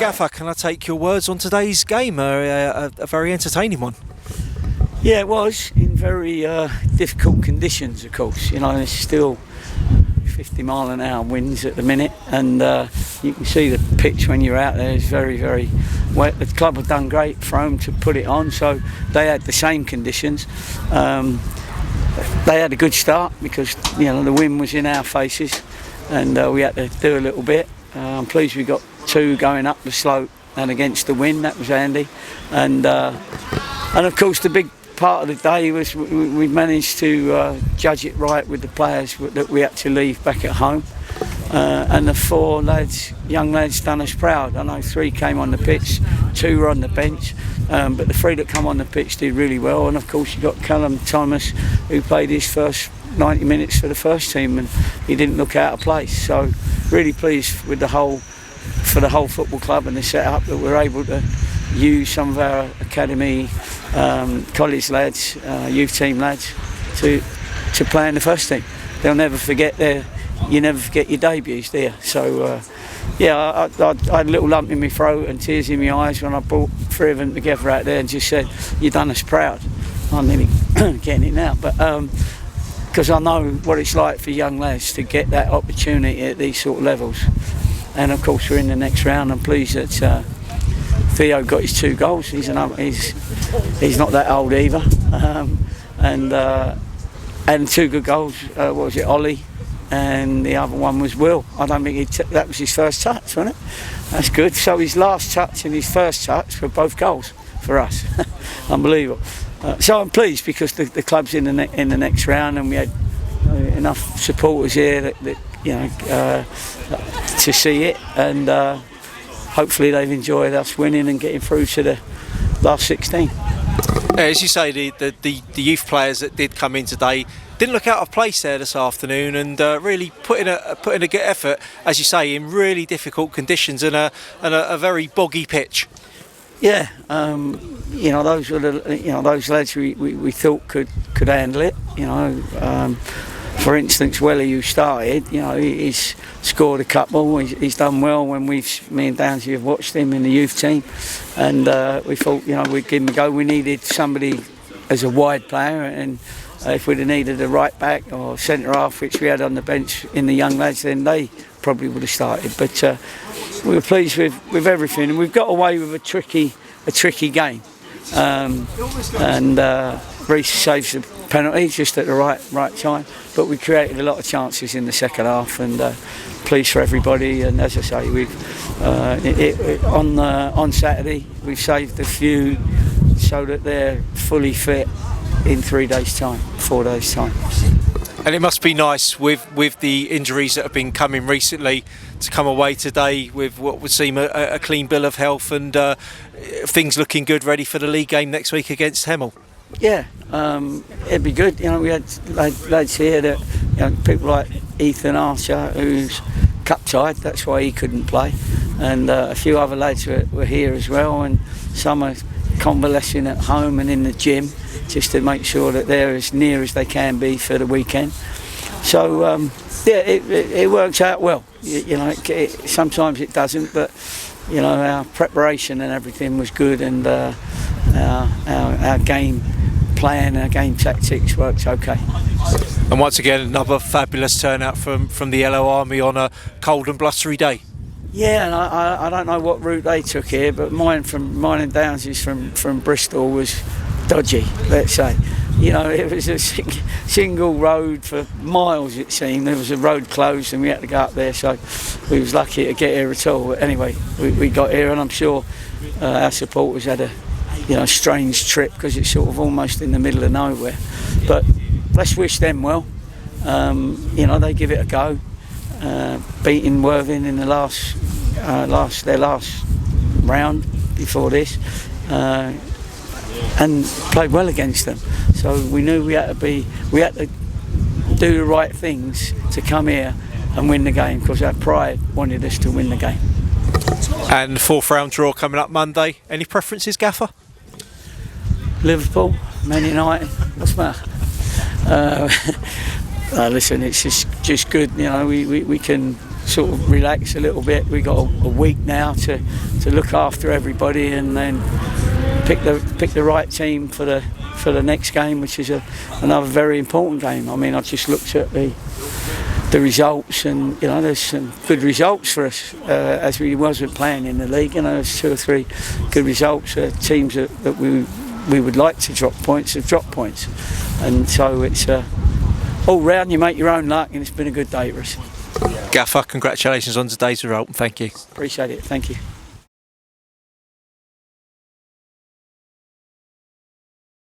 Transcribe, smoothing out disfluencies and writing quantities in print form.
Gaffer, can I take your words on today's game? A very entertaining one. Yeah, it was in very difficult conditions, of course. You know, it's still 50-mile-an-hour winds at the minute, and you can see the pitch when you're out there is very, very wet. The club have done great, Frome, to put it on, so they had the same conditions. They had a good start because, you know, the wind was in our faces, and we had to do a little bit. I'm pleased we got 2 going up the slope and against the wind. That was handy, and of course the big part of the day was we managed to judge it right with the players that we had to leave back at home, and the 4 lads, young lads, done us proud. I know 3 came on the pitch, 2 were on the bench, but the 3 that come on the pitch did really well. And of course you got Callum Thomas, who played his first 90 minutes for the first team, and he didn't look out of place. So really pleased with the whole football club and the setup that we're able to use some of our academy, college lads, youth team lads to play in the first team. They'll never forget you never forget your debuts there. So yeah, I had a little lump in my throat and tears in my eyes when I brought 3 of them together out there and just said, "You've done us proud." I'm nearly getting it now, but because I know what it's like for young lads to get that opportunity at these sort of levels. And of course we're in the next round. I'm pleased that Theo got his 2 goals. He's not that old either, and 2 good goals. What was it, Ollie, and the other one was Will. I don't think that was his first touch, wasn't it? That's good. So his last touch and his first touch were both goals for us. Unbelievable. So I'm pleased because the club's in the next round, and we had enough supporters here that you know to see it, and hopefully they've enjoyed us winning and getting through to the last 16. As you say, the youth players that did come in today didn't look out of place there this afternoon, and really put in a good effort, as you say, in really difficult conditions and a very boggy pitch. Yeah, you know, those were those lads we thought could handle it. You know, for instance, Welly, who started, you know, he's scored a couple. He's done well when me and Downsy have watched him in the youth team, and we thought, you know, we'd give him a go. We needed somebody as a wide player, and if we'd have needed a right back or centre half, which we had on the bench in the young lads, then they probably would have started. But we were pleased with everything, and we've got away with a tricky game. And Reece saves the penalty just at the right time, but we created a lot of chances in the second half, and pleased for everybody. And as I say, we've on Saturday we've saved a few so that they're fully fit in 3 days' time, 4 days' time. And it must be nice with the injuries that have been coming recently to come away today with what would seem a clean bill of health, and things looking good, ready for the league game next week against Hemel. Yeah, it'd be good. You know, we had lads here that, you know, people like Ethan Archer, who's cup-tied, that's why he couldn't play, and a few other lads were here as well, and some are convalescing at home and in the gym just to make sure that they're as near as they can be for the weekend. So yeah, it works out well. You know, sometimes it doesn't, but you know, our preparation and everything was good, and our game plan, our game tactics worked okay. And once again, another fabulous turnout from the Yellow Army on a cold and blustery day. Yeah, and I don't know what route they took here, but mine and Downsy's from Bristol was dodgy, let's say. You know, it was a single road for miles, it seemed. There was a road closed and we had to go up there, so we was lucky to get here at all. But anyway, we got here, and I'm sure our supporters had a strange trip because it's sort of almost in the middle of nowhere. But let's wish them well. You know, they give it a go. Beating Worthing in the their last round before this, and played well against them. So we knew we had to do the right things to come here and win the game, because our pride wanted us to win the game. And 4th round draw coming up Monday. Any preferences, Gaffer? Liverpool, Man United. What's the matter? Listen, it's just good. You know, we can sort of relax a little bit. We got a week now to look after everybody, and then pick the right team for the next game, which is another very important game. I mean, I just looked at the results, and you know, there's some good results for us as we wasn't playing in the league. You know, there's 2 or 3 good results. Teams that we would like to drop points have dropped points, and so it's all round. You make your own luck, and it's been a good day for us. Gaffer, congratulations on today's result. Thank you. Appreciate it. Thank you.